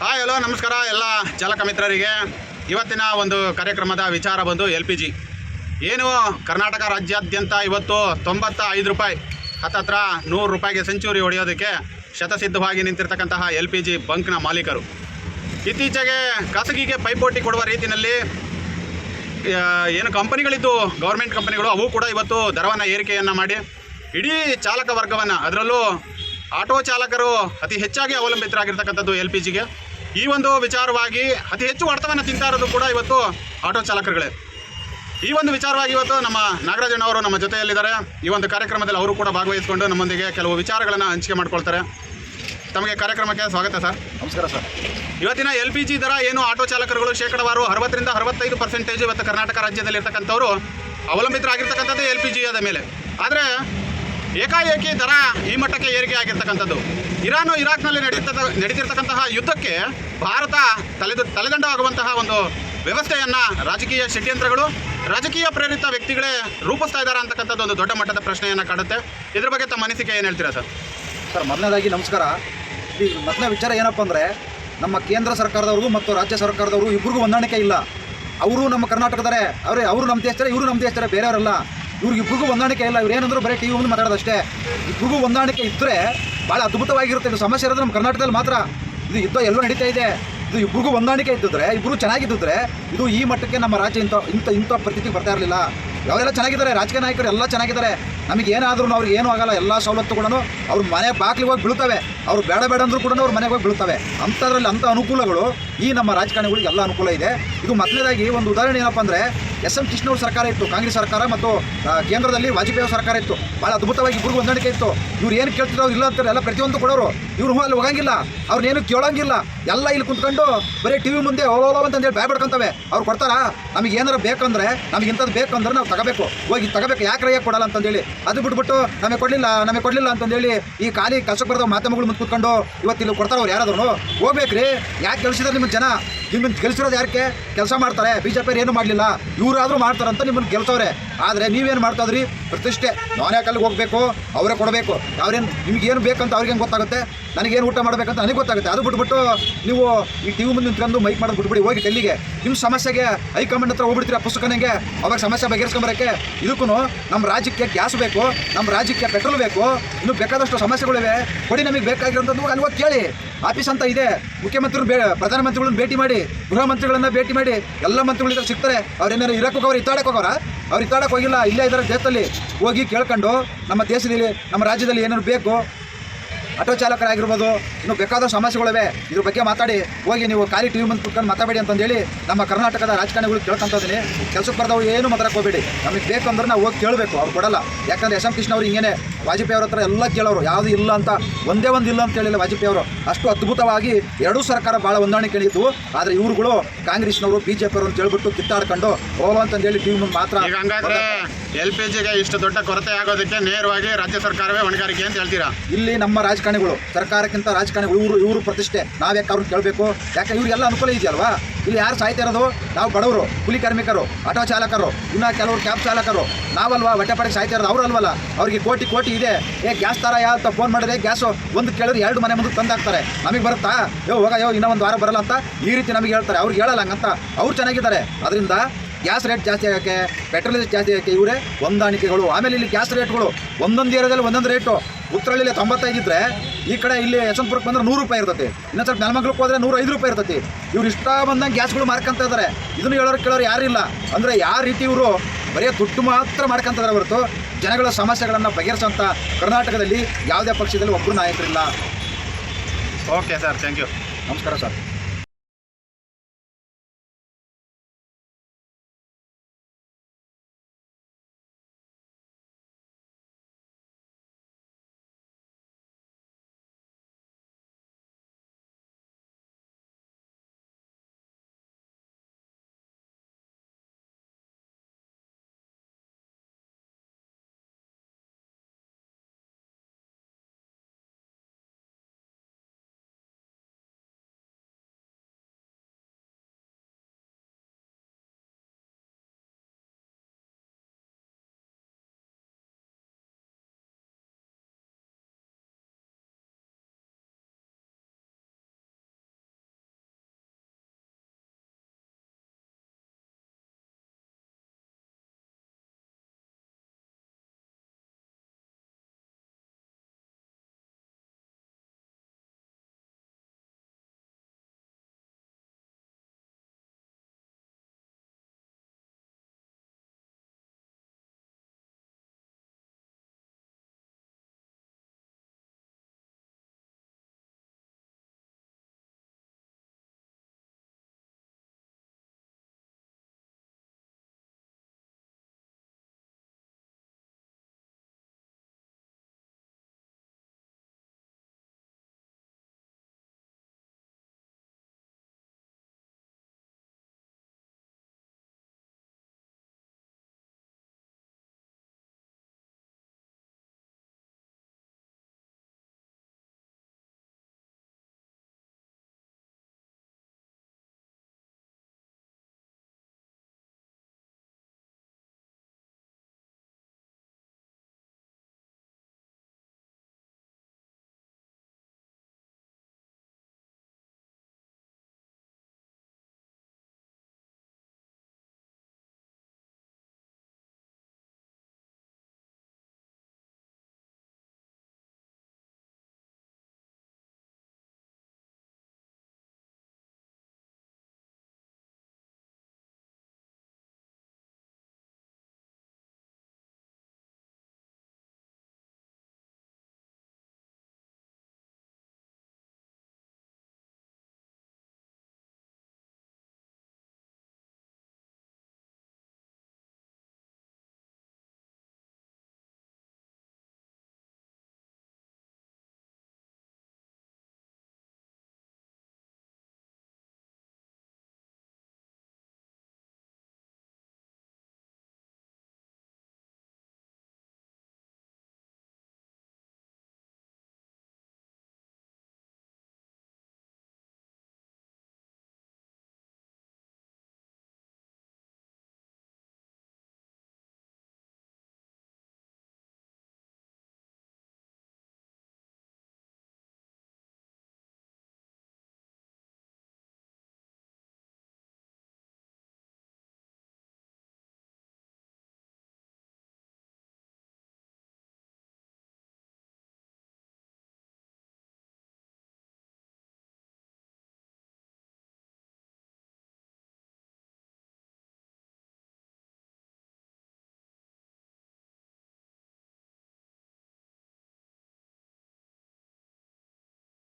Hi hello ನಮಸ್ಕಾರ ಎಲ್ಲ ಚಾಲಕ ಮಿತ್ರರಿಗೆ. ಇವತ್ತಿನ ಒಂದು ಕಾರ್ಯಕ್ರಮದ ವಿಚಾರ ಬಂದು LPG. ಏನು ಕರ್ನಾಟಕ ರಾಜ್ಯಾದ್ಯಂತ ಇವತ್ತು 95 ರೂಪಾಯಿ ಹತ್ತತ್ರ 100 ರೂಪಾಯಿಗೆ ಸೆಂಚುರಿ ಹೊಡೆಯೋದಕ್ಕೆ ಶತಸಿದ್ಧವಾಗಿ ನಿಂತಿರ್ತಕ್ಕಂತಹ LPG ಬಂಕ್ನ ಮಾಲೀಕರು ಇತ್ತೀಚೆಗೆ ಖಾಸಗಿಗೆ ಪೈಪೋಟಿ ಕೊಡುವ ರೀತಿಯಲ್ಲಿ ಏನು ಕಂಪನಿಗಳಿದ್ದು ಗೌರ್ಮೆಂಟ್ ಕಂಪನಿಗಳು ಅವು ಕೂಡ ಇವತ್ತು ದರವನ್ನು ಏರಿಕೆಯನ್ನು ಮಾಡಿ ಇಡೀ ಚಾಲಕ ವರ್ಗವನ್ನು, ಅದರಲ್ಲೂ ಆಟೋ ಚಾಲಕರು ಅತಿ ಹೆಚ್ಚಾಗಿ ಅವಲಂಬಿತರಾಗಿರ್ತಕ್ಕಂಥದ್ದು LPGಗೆ. ಈ ಒಂದು ವಿಚಾರವಾಗಿ ಅತಿ ಹೆಚ್ಚು ಹೊಡೆತವನ್ನು ತಿಂತಾ ಇರೋದು ಕೂಡ ಇವತ್ತು ಆಟೋ ಚಾಲಕರುಗಳೇ. ಈ ಒಂದು ವಿಚಾರವಾಗಿ ಇವತ್ತು ನಮ್ಮ ನಾಗರಾಜಣ್ಣವರು ನಮ್ಮ ಜೊತೆಯಲ್ಲಿದ್ದಾರೆ. ಈ ಒಂದು ಕಾರ್ಯಕ್ರಮದಲ್ಲಿ ಅವರು ಕೂಡ ಭಾಗವಹಿಸಿಕೊಂಡು ನಮ್ಮೊಂದಿಗೆ ಕೆಲವು ವಿಚಾರಗಳನ್ನು ಹಂಚಿಕೆ ಮಾಡ್ಕೊಳ್ತಾರೆ. ತಮಗೆ ಕಾರ್ಯಕ್ರಮಕ್ಕೆ ಸ್ವಾಗತ ಸರ್. ನಮಸ್ಕಾರ ಸರ್. ಇವತ್ತಿನ LPG ದರ ಏನು ಆಟೋ ಚಾಲಕರುಗಳು ಶೇಕಡವಾರು 60 ರಿಂದ 65% ಇವತ್ತು ಕರ್ನಾಟಕ ರಾಜ್ಯದಲ್ಲಿರ್ತಕ್ಕಂಥವ್ರು ಅವಲಂಬಿತರಾಗಿರ್ತಕ್ಕಂಥದ್ದು LPGದ ಮೇಲೆ. ಆದರೆ ಏಕಾಏಕಿ ದರ ಈ ಮಟ್ಟಕ್ಕೆ ಏರಿಕೆ ಆಗಿರ್ತಕ್ಕಂಥದ್ದು ಇರಾನು ಇರಾಕ್ನಲ್ಲಿ ನಡೀತಿರ್ತಕ್ಕಂತಹ ಯುದ್ಧಕ್ಕೆ ಭಾರತ ತಲೆದಂಡವಾಗುವಂತಹ ಒಂದು ವ್ಯವಸ್ಥೆಯನ್ನು ರಾಜಕೀಯ ಷಡ್ಯಂತ್ರಗಳು, ರಾಜಕೀಯ ಪ್ರೇರಿತ ವ್ಯಕ್ತಿಗಳೇ ರೂಪಿಸ್ತಾ ಇದ್ದಾರೆ ಅಂತಕ್ಕಂಥದ್ದು ಒಂದು ದೊಡ್ಡ ಮಟ್ಟದ ಪ್ರಶ್ನೆಯನ್ನು ಕಾಡುತ್ತೆ. ಇದ್ರ ಬಗ್ಗೆ ತಮ್ಮ ಅನಿಸಿಕೆ ಏನು ಹೇಳ್ತೀರಾ ಸರ್? ಸರ್, ಮೊದಲನೇದಾಗಿ ನಮಸ್ಕಾರ. ಈ ಮೊದಲನೇ ವಿಚಾರ ಏನಪ್ಪ ಅಂದರೆ, ನಮ್ಮ ಕೇಂದ್ರ ಸರ್ಕಾರದವ್ರಿಗೂ ಮತ್ತು ರಾಜ್ಯ ಸರ್ಕಾರದವರು ಇಬ್ಬರಿಗೂ ಹೊಂದಾಣಿಕೆ ಇಲ್ಲ. ಅವರು ನಮ್ಮ ಕರ್ನಾಟಕದವರೇ, ಅವರು ನಮ್ಮ ದೇಶದವರೇ, ಇವರು ನಮ್ಮ ದೇಶದವರೇ, ಬೇರೆಯವರಲ್ಲ. ಇವ್ರಿಗಿಬ್ಬರಿಗೂ ಹೊಂದಾಣಿಕೆ ಇಲ್ಲ. ಇವ್ರು ಏನಂದ್ರು ಬರೀ TV ಮುಂದೆ ಮಾತಾಡೋದಷ್ಟೇ. ಇಬ್ಬರಿಗೂ ಹೊಂದಾಣಿಕೆ ಇದ್ದರೆ ಭಾಳ ಅದ್ಭುತವಾಗಿರುತ್ತೆ. ಇದು ಸಮಸ್ಯೆ ಇರೋದು ನಮ್ಮ ಕರ್ನಾಟಕದಲ್ಲಿ ಮಾತ್ರ. ಇದು ಯುದ್ಧ ಎಲ್ಲೋ ನಡೀತಾ ಇದೆ. ಇದು ಇಬ್ಬರಿಗೂ ಹೊಂದಾಣಿಕೆ ಇದ್ದಿದ್ರೆ, ಇಬ್ಬರು ಚೆನ್ನಾಗಿದ್ದಿದ್ರೆ ಇದು ಈ ಮಟ್ಟಕ್ಕೆ ನಮ್ಮ ರಾಜ್ಯ ಇಂಥ ಪರಿಸ್ಥಿತಿಗೆ ಬರ್ತಾ ಇರಲಿಲ್ಲ. ಅವರೆಲ್ಲ ಚೆನ್ನಾಗಿದ್ದಾರೆ, ರಾಜಕೀಯ ನಾಯಕರು ಎಲ್ಲ ಚೆನ್ನಾಗಿದ್ದಾರೆ. ನಮಗೆ ಏನಾದ್ರೂ ಅವ್ರಿಗೆ ಏನೂ ಆಗಲ್ಲ. ಎಲ್ಲ ಸವಲತ್ತುಗಳನ್ನು ಅವ್ರ ಮನೆ ಬಾಗಿಲಿಗೆ ಹೋಗಿ ಬೀಳ್ತವೆ. ಅವ್ರು ಬೇಡ ಅಂದರೂ ಕೂಡ ಅವ್ರ ಮನೆಗೆ ಹೋಗಿ ಬೀಳ್ತವೆ. ಅಂಥದ್ರಲ್ಲಿ ಅಂಥ ಅನುಕೂಲಗಳು ಈ ನಮ್ಮ ರಾಜಕಾರಣಿಗಳಿಗೆ ಎಲ್ಲ ಅನುಕೂಲ ಇದೆ. ಇದು ಮೊದಲನೇದಾಗಿ ಒಂದು ಉದಾಹರಣೆ ಏನಪ್ಪ ಅಂದರೆ, SM ಕೃಷ್ಣವ್ರ ಸರ್ಕಾರ ಇತ್ತು, ಕಾಂಗ್ರೆಸ್ ಸರ್ಕಾರ, ಮತ್ತು ಕೇಂದ್ರದಲ್ಲಿ ವಾಜಪೇಯಿ ಸರ್ಕಾರ ಇತ್ತು. ಭಾಳ ಅದ್ಭುತವಾಗಿ ಇಬ್ಬರಿಗೂ ಹೊಂದಾಣಿಕೆ ಇತ್ತು. ಇವ್ರು ಏನು ಕೇಳ್ತಿರೋ ಇಲ್ಲ ಅಂತಾರೆ, ಎಲ್ಲ ಪ್ರತಿಯೊಂದು ಕೊಡೋರು. ಇವ್ರು ಅಲ್ಲಿ ಹೋಗಂಗಿಲ್ಲ, ಅವ್ರನ್ನೇನು ಕೇಳೋಂಗಿಲ್ಲ. ಎಲ್ಲ ಇಲ್ಲಿ ಕುಂತ್ಕೊಂಡು ಬರೀ TV ಮುಂದೆ ಓಲೋ ಅಂತಂದೇಳಿ ಬ್ಯಾಗ್ ಬಿಡ್ಕೊಂತವೆ. ಅವ್ರು ಕೊಡ್ತಾರಾ? ನಮಗೆ ಏನಾರು ಬೇಕಂದ್ರೆ, ನಮಗೆ ಇಂಥದ್ದು ಬೇಕಂದ್ರೆ ನಾವು ತಗೋಬೇಕು, ಹೋಗಿ ತಗೋಬೇಕು. ಯಾಕೆ ರೈಯಾಗಿ ಕೊಡಲ್ಲ ಅಂತಂದೇಳಿ ಅದು ಬಿಟ್ಬಿಟ್ಟು ನಮಗೆ ಕೊಡಲಿಲ್ಲ ಅಂತಂದೇಳಿ ಈ ಖಾಲಿ ಕೆಲಸಕ್ಕೆ ಬರೋದು ಮಾಧ್ಯಮಗಳು ಮುಂದೆ ಕೂತ್ಕೊಂಡು ಇವತ್ತು ಇಲ್ಲಿ ಕೊಡ್ತಾರೆ. ಅವ್ರು ಯಾರಾದ್ರೂ ಹೋಗ್ಬೇಕ್ರಿ. ಯಾಕೆ ಕೆಲಸಿದ್ರೆ ನಿಮ್ಮ ಜನ ನಿಮ್ಮನ್ನು ಗೆಲ್ಸಿರೋದು ಯಾಕೆ? ಕೆಲಸ ಮಾಡ್ತಾರೆ. BJP ಏನು ಮಾಡಲಿಲ್ಲ, ಇವರಾದರೂ ಮಾಡ್ತಾರಂತ ನಿಮ್ಮನ್ನು ಗೆಲ್ಸವ್ರೆ. ಆದರೆ ನೀವೇನು ಮಾಡ್ತಾಯಿದ್ರಿ? ಪ್ರತಿಷ್ಠೆ. ನಾನೇ ಕಲ್ಲಿಗೆ ಹೋಗಬೇಕು, ಅವರೇ ಕೊಡಬೇಕು. ಅವ್ರೇನು ನಿಮಗೇನು ಬೇಕಂತ ಅವ್ರಿಗೇನು ಗೊತ್ತಾಗುತ್ತೆ? ನನಗೇನು ಊಟ ಮಾಡಬೇಕಂತ ನನಗೆ ಗೊತ್ತಾಗುತ್ತೆ. ಅದು ಬಿಟ್ಬಿಟ್ಟು ನೀವು ಈ TV ಮುಂದೆ ನಿಂತ್ಕೊಂಡು ಮೈಕ್ ಮಾಡೋದು ಬಿಟ್ಬಿಡಿ. ಹೋಗಿ ಡೆಲ್ಲಿಗೆ ನಿಮ್ಮ ಸಮಸ್ಯೆಗೆ ಹೈಕಮಾಂಡ್ ಹತ್ರ ಹೋಗ್ಬಿಡ್ತೀರ ಪುಸ್ತಕನಿಗೆ. ಅವಾಗ ಸಮಸ್ಯೆ ಬಗೆಹರಿಸ್ಕೊಂಬರೋಕ್ಕೆ. ಇದಕ್ಕೂ ನಮ್ಮ ರಾಜ್ಯಕ್ಕೆ ಗ್ಯಾಸ್ ಬೇಕು, ನಮ್ಮ ರಾಜ್ಯಕ್ಕೆ ಪೆಟ್ರೋಲ್ ಬೇಕು, ಇನ್ನೂ ಬೇಕಾದಷ್ಟು ಸಮಸ್ಯೆಗಳಿವೆ. ಕೊಡಿ, ನಮಗೆ ಬೇಕಾಗಿರೋಂಥದ್ದು ಅಲ್ಲಿ ಹೋಗಿ ಕೇಳಿ. ಆಫೀಸ್ ಅಂತ ಇದೆ. ಪ್ರಧಾನಮಂತ್ರಿಗಳನ್ನ ಭೇಟಿ ಮಾಡಿ, ಗೃಹ ಮಂತ್ರಿಗಳನ್ನ ಭೇಟಿ ಮಾಡಿ, ಎಲ್ಲ ಮಂತ್ರಿಗಳಿದ್ರೆ ಸಿಗ್ತಾರೆ. ಅವ್ರೇನಾರು ಇರಕ್ಕೆ ಅವ್ರು ಇತ್ತಾಡಕ್ಕೆ ಹೋಗೋರ? ಅವ್ರು ಇತ್ತಾಡಕ್ಕೆ ಹೋಗಿಲ್ಲ, ಇಲ್ಲೇ ಇದ್ದಾರೆ ದೇಶದಲ್ಲಿ. ಹೋಗಿ ಕೇಳ್ಕೊಂಡು ನಮ್ಮ ದೇಶದಲ್ಲಿ, ನಮ್ಮ ರಾಜ್ಯದಲ್ಲಿ ಏನಾದ್ರು ಬೇಕು, ಆಟೋ ಚಾಲಕರಾಗಿರ್ಬೋದು, ಇನ್ನೂ ಬೇಕಾದ ಸಮಸ್ಯೆಗಳಿವೆ, ಇದ್ರ ಬಗ್ಗೆ ಮಾತಾಡಿ. ಹೋಗಿ ನೀವು ಖಾಲಿ TV ಮುಂದೆ ಕುತ್ಕೊಂಡು ಮಾತಾಡಬೇಡಿ ಅಂತಂದೇಳಿ ನಮ್ಮ ಕರ್ನಾಟಕದ ರಾಜಕಾರಣಿಗಳು ಕೇಳ್ಕೊಂತಿದ್ದೀನಿ. ಕೆಲಸಕ್ಕೆ ಬರ್ದವ್ರು ಏನು ಮಾತಾಡಕ್ಕೆ ಹೋಗಬೇಡಿ. ನಮಗೆ ಬೇಕಂದ್ರೆ ನಾವು ಹೋಗಿ ಕೇಳಬೇಕು. ಅವ್ರು ಕೊಡಲ್ಲ. ಯಾಕಂದರೆ SM ಕೃಷ್ಣ ಅವ್ರು ಹಿಂಗೇನೆ ವಾಜಪೇಯಿ ಅವ್ರ ಹತ್ರ ಎಲ್ಲ ಕೇಳೋರು. ಯಾವುದು ಇಲ್ಲ ಅಂತ ಒಂದೇ ಒಂದು ಇಲ್ಲ ಅಂತ ಹೇಳಿಲ್ಲ ವಾಜಪೇಯಿ ಅವರು. ಅಷ್ಟು ಅದ್ಭುತವಾಗಿ ಎರಡೂ ಸರ್ಕಾರ ಭಾಳ ಹೊಂದಾಣಿಕೆ ಇದ್ದು. ಆದರೆ ಇವ್ರುಗಳು ಕಾಂಗ್ರೆಸ್ನವರು BJP ಅವರು ಅಂತ ಹೇಳ್ಬಿಟ್ಟು ಕಿತ್ತಾಡ್ಕೊಂಡು ಹೋಗೋ ಅಂತಂದೇಳಿ TV ಮುಂದೆ ಮಾತ್ರ. ಈಗ ಹಂಗಾದ್ರೆ LPGಗೆ ಇಷ್ಟು ದೊಡ್ಡ ಕೊರತೆ ಆಗೋದಕ್ಕೆ ನೇರವಾಗಿ ರಾಜ್ಯ ಸರ್ಕಾರವೇ ಹೊಣೆಗಾರಿಕೆ ಅಂತ ಹೇಳ್ತೀರಾ? ಇಲ್ಲಿ ನಮ್ಮ ರಾಜಕಾರಣಿಗಳು, ಸರ್ಕಾರಕ್ಕಿಂತ ರಾಜಕಾರಣಿಗಳು, ಇವರು ಪ್ರತಿಷ್ಠೆ. ನಾವ್ಯಾಕೆ ಅವ್ರನ್ನ ಕೇಳಬೇಕು? ಯಾಕೆ ಇವ್ರಿಗೆಲ್ಲ ಅನುಕೂಲ ಇದೆಯಲ್ವಾ? ಇಲ್ಲಿ ಯಾರು ಸಾಯ್ತಾ ಇರೋದು? ನಾವು ಬಡವರು, ಕೂಲಿ ಕಾರ್ಮಿಕರು, ಆಟೋ ಚಾಲಕರು, ಇನ್ನು ಕೆಲವರು ಕ್ಯಾಬ್ ಚಾಲಕರು. ನಾವಲ್ವಾ ಹೊಟ್ಟೆಪಾಡಿಗೆ ಸಾಯ್ತಾ ಇರೋದು? ಅವ್ರು ಅಲ್ವಲ್ಲ. ಅವ್ರಿಗೆ ಕೋಟಿ ಇದೆ. ಗ್ಯಾಸ್ ತರ ಅಂತ ಫೋನ್ ಮಾಡಿದ್ರೆ ಗ್ಯಾಸು ಒಂದು ಕೇಳಿದ್ರೆ 2 ಮನೆ ಮುಂದೆ ತಂದಾಕ್ತಾರೆ. ನಮಗೆ ಬರುತ್ತಾ? ಇನ್ನೂ ಒಂದು ವಾರ ಬರಲ್ಲ ಅಂತ ಈ ರೀತಿ ನಮಗೆ ಹೇಳ್ತಾರೆ. ಅವ್ರಿಗೆ ಹೇಳಲ್ಲ ಹಂಗಂತ. ಅವ್ರು ಚೆನ್ನಾಗಿದ್ದಾರೆ. ಅದರಿಂದ ಗ್ಯಾಸ್ ರೇಟ್ ಜಾಸ್ತಿ ಆಗೋಕ್ಕೆ, ಪೆಟ್ರೋಲ್ ಜಾಸ್ತಿ ಆಗೋಕ್ಕೆ ಇವರೇ ಹೊಂದಾಣಿಕೆಗಳು. ಆಮೇಲೆ ಇಲ್ಲಿ ಗ್ಯಾಸ್ ರೇಟ್ಗಳು ಒಂದೊಂದು ಏರಿಯಾದಲ್ಲಿ ಒಂದೊಂದು ರೇಟು. ಉತ್ತರಳ್ಳಿಲಿ 95 ಇದ್ದರೆ ಈ ಕಡೆ ಇಲ್ಲಿ ಯಶವಂತಪುರಕ್ಕೆ ಬಂದರೆ 100 ರೂಪಾಯಿ ಇರ್ತೈತಿ. ಇನ್ನೊಂದು ಸ್ವಲ್ಪ ನೆಲಮಂಗಲಕ್ಕೆ ಹೋದರೆ 105 ರೂಪಾಯಿ ಇರ್ತೈತಿ. ಇವ್ರು ಇಷ್ಟ ಬಂದಂಗೆ ಗ್ಯಾಸ್ಗಳು ಮಾರ್ಕೊಂತ ಇದ್ದಾರೆ. ಇದನ್ನು ಕೇಳೋರು ಯಾರಿಲ್ಲ. ಅಂದರೆ ಯಾವ ರೀತಿ ಇವರು ಬರೀ ದುಡ್ಡು ಮಾತ್ರ ಮಾಡ್ಕೊಂತಿದ್ದಾರೆ ಹೊರತು ಜನಗಳ ಸಮಸ್ಯೆಗಳನ್ನು ಬಗೆಹರಿಸೋಂಥ ಕರ್ನಾಟಕದಲ್ಲಿ ಯಾವುದೇ ಪಕ್ಷದಲ್ಲಿ ಒಬ್ಬರು ನಾಯಕರಿಲ್ಲ. Okay sir, thank you. ನಮಸ್ಕಾರ ಸರ್.